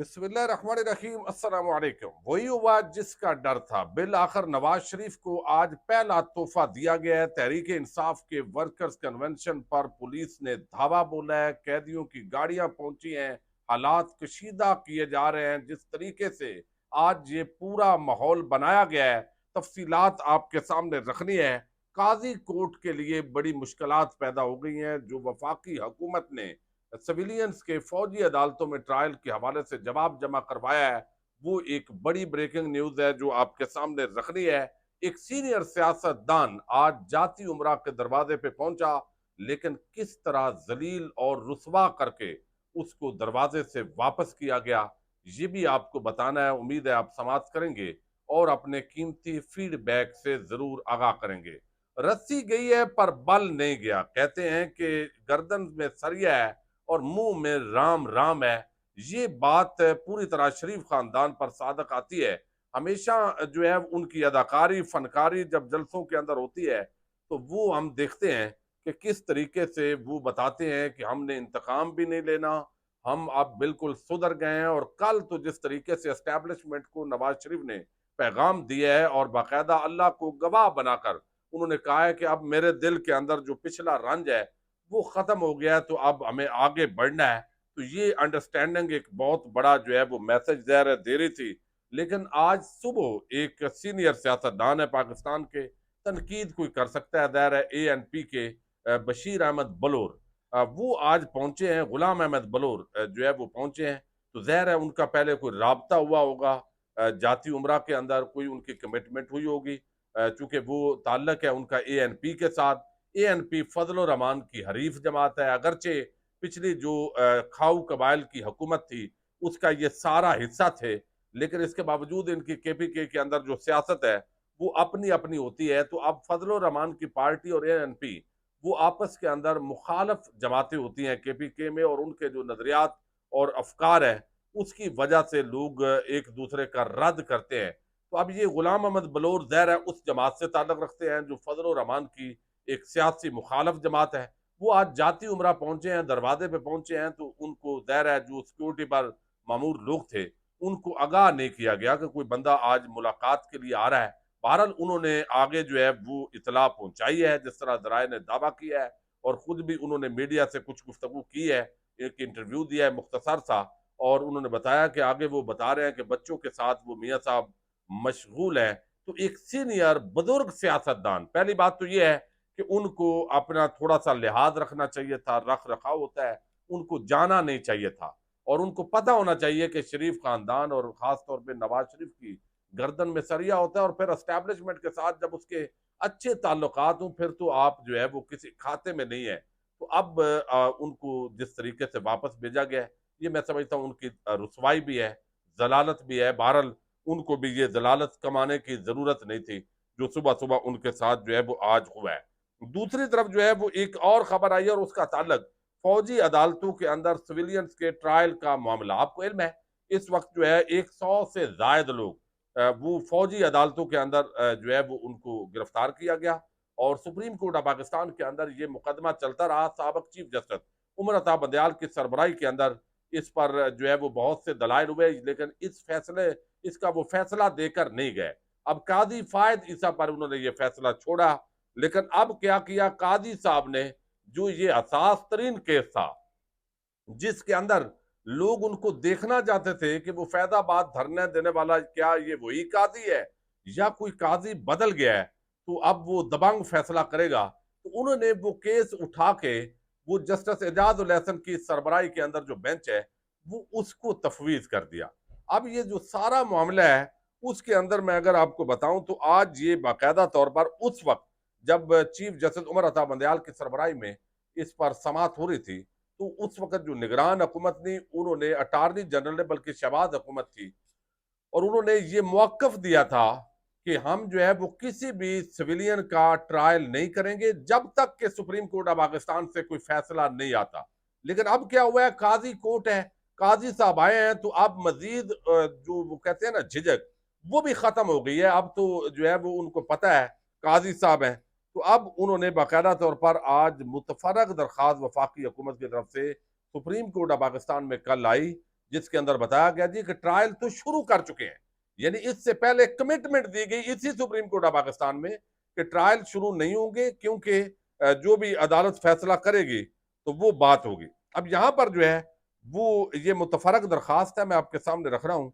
बिस्मिल्लाहिर्रहमानिर्रहीम अस्सलाम वालेकुम। वही हुआ जिसका डर था, बिल आखिर नवाज शरीफ को आज पहला तोहफा दिया गया है। तहरीक इंसाफ के वर्कर्स कन्वेंशन पर पुलिस ने धावा बोला है, कैदियों की गाड़ियां पहुंची हैं, हालात कशीदा किए जा रहे हैं। जिस तरीके से आज ये पूरा माहौल बनाया गया है, तफसीलात आपके सामने रखनी है। काजी कोर्ट के लिए बड़ी मुश्किलात पैदा हो गई हैं। जो वफाकी हुकूमत ने सिविलियंस के फौजी अदालतों में ट्रायल के हवाले से जवाब जमा करवाया है, वो एक बड़ी ब्रेकिंग न्यूज है जो आपके सामने रखनी है। एक सीनियर सियासतदान आज जाती उमरा के दरवाजे पे पहुंचा, लेकिन किस तरह जलील और रुसवा करके उसको दरवाजे से वापस किया गया, ये भी आपको बताना है। उम्मीद है आप समाप्त करेंगे और अपने कीमती फीडबैक से जरूर आगाह करेंगे। रस्सी गई है पर बल नहीं गया, कहते हैं कि गर्दन में सरिया है और मुंह में राम राम है। ये बात पूरी तरह शरीफ खानदान पर सादक आती है। हमेशा जो है उनकी अदाकारी फनकारी जब जलसों के अंदर होती है, तो वो हम देखते हैं कि किस तरीके से वो बताते हैं कि हमने इंतकाम भी नहीं लेना, हम अब बिल्कुल सुधर गए हैं। और कल तो जिस तरीके से एस्टेब्लिशमेंट को नवाज शरीफ ने पैगाम दिया है और बाकायदा अल्लाह को गवाह बनाकर उन्होंने कहा है कि अब मेरे दिल के अंदर जो पिछला रंज है वो खत्म हो गया है, तो अब हमें आगे बढ़ना है। तो ये अंडरस्टैंडिंग एक बहुत बड़ा जो है वो मैसेज दे रही थी। लेकिन आज सुबह एक सीनियर सियासतदान है पाकिस्तान के, तनकीद कोई कर सकता है, दायर है ANP के बशीर अहमद बलोर, वो आज पहुंचे हैं। गुलाम अहमद बलोर जो है वो पहुंचे हैं। तो जहर है उनका पहले कोई राबता हुआ होगा, जाती उमरा के अंदर कोई उनकी कमिटमेंट हुई होगी, चूंकि वो ताल्लुक है उनका ANP के साथ। ANP फजल रहमान की हरीफ जमात है, अगरचे पिछली जो खाऊ कबाइल की हुकूमत थी उसका ये सारा हिस्सा थे, लेकिन इसके बावजूद इनकी KPK के अंदर जो सियासत है वो अपनी अपनी होती है। तो अब फजल रहमान की पार्टी और ANP वो आपस के अंदर मुखालफ जमातें होती हैं KPK में, और उनके जो नजरियात और अफकार है उसकी वजह से लोग एक दूसरे का रद्द करते हैं। तो अब ये गुलाम अहमद बलोर ज़ाहिर है उस जमात से ताल्लुक रखते हैं जो फजल रहमान की एक सियासी मुखालफ जमात है। वो आज जाती उमरा पहुंचे हैं, दरवाजे पे पहुंचे हैं, तो उनको ज़ाहिर है जो सिक्योरिटी पर मामूर लोग थे उनको आगाह नहीं किया गया कि कोई बंदा आज मुलाकात के लिए आ रहा है। बहरहाल उन्होंने आगे जो है वो इतला पहुंचाई है, जिस तरह जराए ने दावा किया है, और खुद भी उन्होंने मीडिया से कुछ गुफ्तगू की है, एक इंटरव्यू दिया है मुख्तसर सा। और उन्होंने बताया कि आगे वो बता रहे हैं कि बच्चों के साथ वो मियाँ साहब मशगूल है। तो एक सीनियर बुजुर्ग सियासतदान, पहली बात तो ये है कि उनको अपना थोड़ा सा लिहाज रखना चाहिए था, रख रखाव होता है, उनको जाना नहीं चाहिए था। और उनको पता होना चाहिए कि शरीफ खानदान और खास तौर पे नवाज शरीफ की गर्दन में सरिया होता है, और फिर एस्टैब्लिशमेंट के साथ जब उसके अच्छे ताल्लुकात हों फिर तो आप जो है वो किसी खाते में नहीं है। तो अब उनको जिस तरीके से वापस भेजा गया है, ये मैं समझता हूँ उनकी रुसवाई भी है, जलालत भी है। बहरहाल उनको भी ये जलालत कमाने की जरूरत नहीं थी जो सुबह सुबह उनके साथ जो है वो आज हुआ है। दूसरी तरफ जो है वो एक और खबर आई है और उसका ताल्लुक फौजी अदालतों के अंदर सिविलियंस के ट्रायल का मामला। आपको इल्म है इस वक्त जो है 100 से जायद लोग वो फौजी अदालतों के अंदर जो है वो उनको गिरफ्तार किया गया। और सुप्रीम कोर्ट ऑफ पाकिस्तान के अंदर ये मुकदमा चलता रहा। साबिक चीफ जस्टिस उमर अता बंदयाल की सरबराही के अंदर इस पर जो है वो बहुत से दलाइल हुए, लेकिन इसका वो फैसला देकर नहीं गए। अब कादी फायद ईसा पर उन्होंने ये फैसला छोड़ा। लेकिन अब क्या किया कादी साहब ने, जो ये हसास तरीन केस था जिसके अंदर लोग उनको देखना चाहते थे कि वो फैजाबाद धरने देने वाला क्या ये वही काजी है या कोई काजी बदल गया है, तो अब वो दबंग फैसला करेगा। तो उन्होंने वो केस उठा के वो जस्टिस एजाज उल एहसन की सरबराही के अंदर जो बेंच है वो उसको तफवीज कर दिया। अब ये जो सारा मामला है उसके अंदर मैं अगर आपको बताऊं तो आज ये बाकायदा तौर पर उस वक्त जब चीफ जस्टिस उमर अता बंदयाल की सरबराही में इस पर समात हो रही थी, तो उस वक्त जो निगरान हुकूमत ने उन्होंने अटारनी जनरल ने, बल्कि शहबाज हुकूमत थी, और उन्होंने ये मौकफ दिया था कि हम जो है वो किसी भी सिविलियन का ट्रायल नहीं करेंगे जब तक कि सुप्रीम कोर्ट ऑफ पाकिस्तान से कोई फैसला नहीं आता। लेकिन अब क्या हुआ है, काजी कोर्ट है, काजी साहब आए हैं, तो अब मजीद जो वो कहते हैं ना झिझक, वो भी खत्म हो गई है। अब तो जो है वो उनको पता है काजी साहब हैं। तो अब उन्होंने बाकायदा तौर पर आज मुतफरक दरखास्त वफाकी हुकूमत की तरफ से सुप्रीम कोर्ट ऑफ पाकिस्तान में कल आई, जिसके अंदर बताया गया जी कि ट्रायल तो शुरू कर चुके हैं। यानी इससे पहले कमिटमेंट दी गई इसी सुप्रीम कोर्ट ऑफ पाकिस्तान में कि ट्रायल शुरू नहीं होंगे, क्योंकि जो भी अदालत फैसला करेगी तो वो बात होगी। अब यहां पर जो है वो ये मुतफरक दरखास्त है, मैं आपके सामने रख रहा हूं।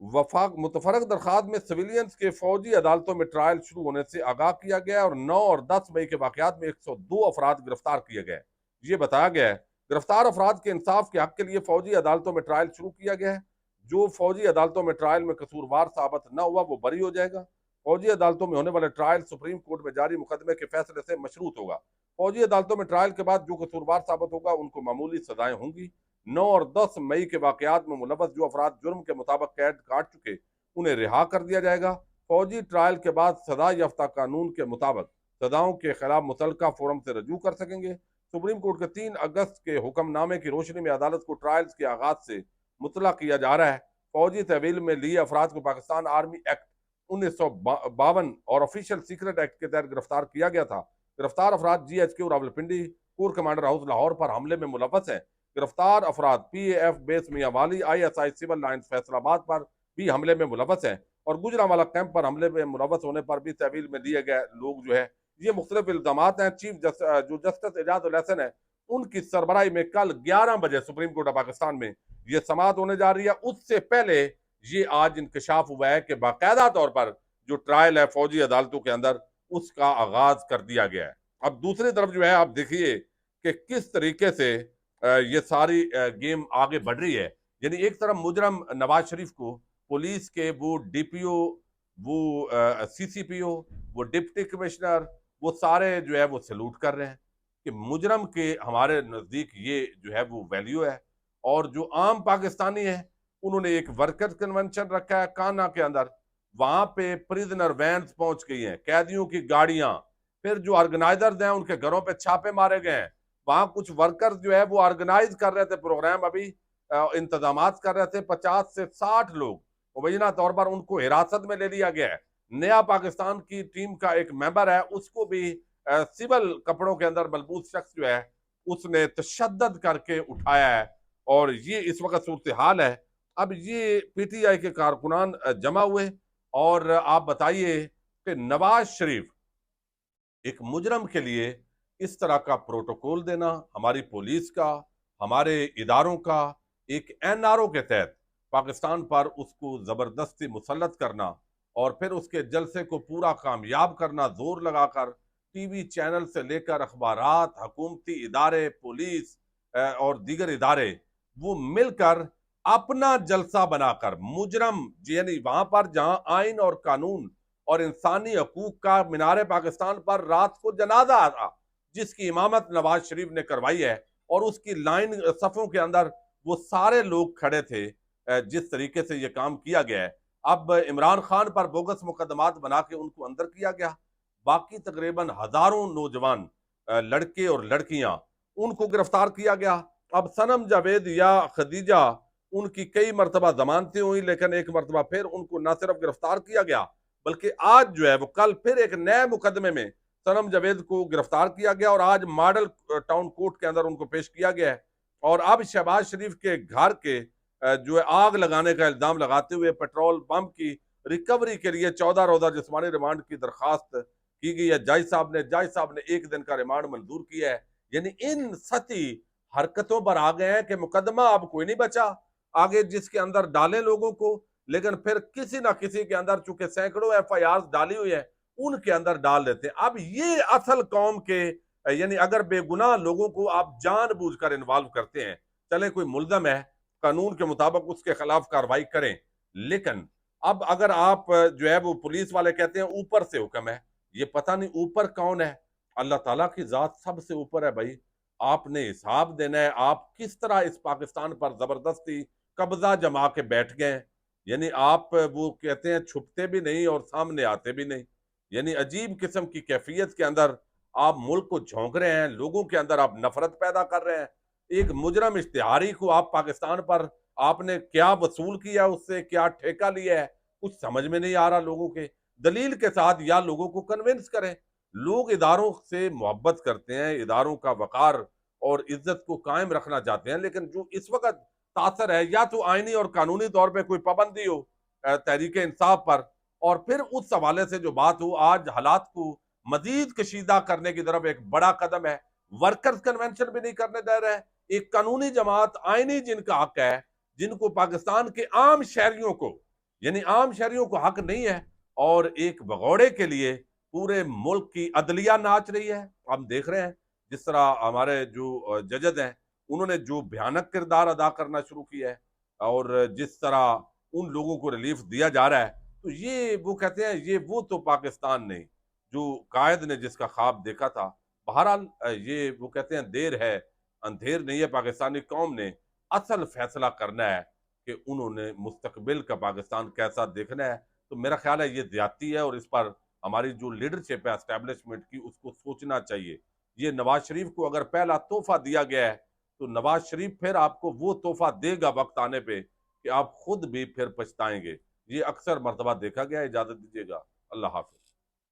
वफाक मुतफरक दरखास्त में सिविलियंस के फौजी अदालतों में ट्रायल शुरू होने से आगाह किया गया और 9 और 10 मई के वाकयात में 102 अफराद गिरफ्तार किए गए। ये बताया गया है गिरफ्तार अफराद के इंसाफ के हक के लिए फौजी अदालतों में ट्रायल शुरू किया गया है। जो फौजी अदालतों में ट्रायल में कसूरवार साबित न हुआ वो बरी हो जाएगा। फौजी अदालतों में होने वाले ट्रायल सुप्रीम कोर्ट में जारी मुकदमे के फैसले से मशरूत होगा। फौजी अदालतों में ट्रायल के बाद जो कसूरवार साबित होगा उनको मामूली सजाएं होंगी। 9 और 10 मई के वाकयात में मुलव्वस जो अफराद जुर्म के मुताबिक कैद काट चुके उन्हें रिहा कर दिया जाएगा। फौजी ट्रायल के बाद सजा याफ्ता कानून के मुताबिक सजाओं के खिलाफ मुतलका फोरम से रजू कर सकेंगे। सुप्रीम कोर्ट के 3 अगस्त के हुक्मनामे की रोशनी में अदालत को ट्रायल्स के आगाज से मुतला किया जा रहा है। फौजी तहवील में लिए अफराद को पाकिस्तान आर्मी एक्ट 1952 और ऑफिशियल सीक्रेट एक्ट के तहत गिरफ्तार किया गया था। गिरफ्तार अफराद GHQ Rawalpindi corps commander house Lahore पर हमले में मुलव्वस है। गिरफ्तार अफराद PAF base Mianwali ISI civil lines Faisalabad पर भी हमले में मुलव्वस है और गुजरांवाला कैंप पर हमले में मुलव्वस होने पर भी तहवील में लिए गए लोग जो है ये मुख्तलिफ इल्जामात हैं। जो जस्टिस एजाज उल हसन है उनकी सरबराही में कल 11 बजे सुप्रीम कोर्ट ऑफ पाकिस्तान में ये समाअत होने जा रही है। उससे पहले ये आज इंकशाफ हुआ है कि बाकायदा तौर पर जो ट्रायल है फौजी अदालतों के अंदर उसका आगाज कर दिया गया है। अब दूसरी तरफ जो है आप देखिए कि किस तरीके से ये सारी गेम आगे बढ़ रही है। यानी एक तरफ मुजरम नवाज शरीफ को पुलिस के वो DPO, वो CCPO, वो डिप्टी कमिश्नर, वो सारे जो है वो सैल्यूट कर रहे हैं कि मुजरम के हमारे नजदीक ये जो है वो वैल्यू है। और जो आम पाकिस्तानी है उन्होंने एक वर्कर्स कन्वेंशन रखा है काना के अंदर, वहां पे प्रिजनर वैन्स पहुंच गई हैं, कैदियों की गाड़ियां, फिर जो ऑर्गेनाइजर्स हैं उनके घरों पे छापे मारे गए हैं। वहां कुछ वर्कर्स जो है वो ऑर्गेनाइज कर रहे थे प्रोग्राम, अभी इंतजाम कर रहे थे। 50 से 60 लोग मुबैना तौर पर उनको हिरासत में ले लिया गया है। नया पाकिस्तान की टीम का एक मेंबर है उसको भी सिविल कपड़ों के अंदर मलबूस शख्स जो है उसने तशद्दद करके उठाया है और ये इस वक्त सूरत हाल है। अब ये PTI के कारकुनान जमा हुए और आप बताइए कि नवाज शरीफ एक मुजरम के लिए इस तरह का प्रोटोकॉल देना, हमारी पुलिस का, हमारे इदारों का एक NRO के तहत पाकिस्तान पर उसको जबरदस्ती मुसल्लत करना और फिर उसके जलसे को पूरा कामयाब करना, जोर लगाकर TV चैनल से लेकर अखबारात, हुकूमती इदारे, पुलिस और दीगर इदारे वो मिलकर अपना जलसा बनाकर मुजरम यानी वहां पर जहां आइन और कानून और इंसानी हकूक का मीनार पाकिस्तान पर रात को जनाजा था जिसकी इमामत नवाज शरीफ ने करवाई है और उसकी लाइन सफों के अंदर वो सारे लोग खड़े थे। जिस तरीके से ये काम किया गया है, अब इमरान खान पर बोगस मुकदमात बना के उनको अंदर किया गया। बाकी तकरीबन हजारों नौजवान लड़के और लड़कियां उनको गिरफ्तार किया गया। अब सनम जावेद या खदीजा उनकी कई मरतबा जमानतें हुई लेकिन एक मरतबा फिर उनको न सिर्फ गिरफ्तार किया गया बल्कि आज जो है वो कल फिर एक नए मुकदमे में सनम जावेद को गिरफ्तार किया गया और आज मॉडल टाउन कोर्ट के अंदर उनको पेश किया गया है। और अब शहबाज शरीफ के घर के जो है आग लगाने का इल्जाम लगाते हुए पेट्रोल पंप की रिकवरी के लिए 14 रोजा जिस्मानी रिमांड की दरखास्त की गई है। जज साहब ने 1 दिन का रिमांड मंजूर किया है। यानी इन सती हरकतों पर आ गए हैं कि मुकदमा अब कोई नहीं बचा आगे जिसके अंदर डालें लोगों को, लेकिन फिर किसी ना किसी के अंदर चूंकि सैकड़ों FIR डाली हुई है उनके अंदर डाल देते हैं। अब ये असल कौम के यानी अगर बेगुनाह लोगों को आप जानबूझकर इन्वॉल्व करते हैं, चले कोई मुल्जम है कानून के मुताबिक उसके खिलाफ कार्रवाई करें, लेकिन अब अगर आप जो है वो पुलिस वाले कहते हैं ऊपर से हुक्म है, ये पता नहीं ऊपर कौन है। अल्लाह ताला की जात सबसे ऊपर है भाई, आपने हिसाब देना है। आप किस तरह इस पाकिस्तान पर जबरदस्ती कब्जा जमा के बैठ गए। यानी आप वो कहते हैं छुपते भी नहीं और सामने आते भी नहीं। यानी अजीब किस्म की कैफियत के अंदर आप मुल्क को झोंक रहे हैं, लोगों के अंदर आप नफरत पैदा कर रहे हैं। एक मुजरम इश्तिहारी को आप पाकिस्तान पर आपने क्या वसूल किया, उससे क्या ठेका लिया है, कुछ समझ में नहीं आ रहा लोगों के। दलील के साथ या लोगों को कन्विंस करें। लोग इदारों से मोहब्बत करते हैं, इदारों का वकार और इज्जत को कायम रखना चाहते हैं, लेकिन जो इस वक्त तासर है, या तो आईनी और कानूनी तौर पे कोई पाबंदी हो तहरीक इंसाफ पर, और फिर उस हवाले से जो बात हो, आज हालात को मजीद कशीदा करने की तरफ एक बड़ा कदम है। वर्कर्स कन्वेंशन भी नहीं करने दे रहे हैं। एक कानूनी जमात, आईनी जिनका हक है, जिनको पाकिस्तान के आम शहरियों को, यानी आम शहरियों को हक नहीं है, और एक भगौड़े के लिए पूरे मुल्क की अदलिया नाच रही है। हम देख रहे हैं जिस तरह हमारे जो जजेस हैं, उन्होंने जो भयानक किरदार अदा करना शुरू किया है, और जिस तरह उन लोगों को रिलीफ दिया जा रहा है, तो ये वो कहते हैं, ये वो तो पाकिस्तान नहीं जो कायद ने जिसका ख्वाब देखा था। बहरहाल ये वो कहते हैं, देर है अंधेर नहीं है। पाकिस्तानी कौम ने असल फैसला करना है कि उन्होंने मुस्तकबिल का पाकिस्तान कैसा देखना है। तो मेरा ख्याल है ये ज्यादती है, और इस पर हमारी जो लीडरशिप है एस्टेब्लिशमेंट की, उसको सोचना चाहिए। ये नवाज शरीफ को अगर पहला तोहफा दिया गया है, तो नवाज शरीफ फिर आपको वो तोहफा देगा वक्त आने पे कि आप खुद भी फिर पछताएंगे। ये अक्सर मर्तबा देखा गया है। इजाजत दीजिएगा, अल्लाह हाफिज।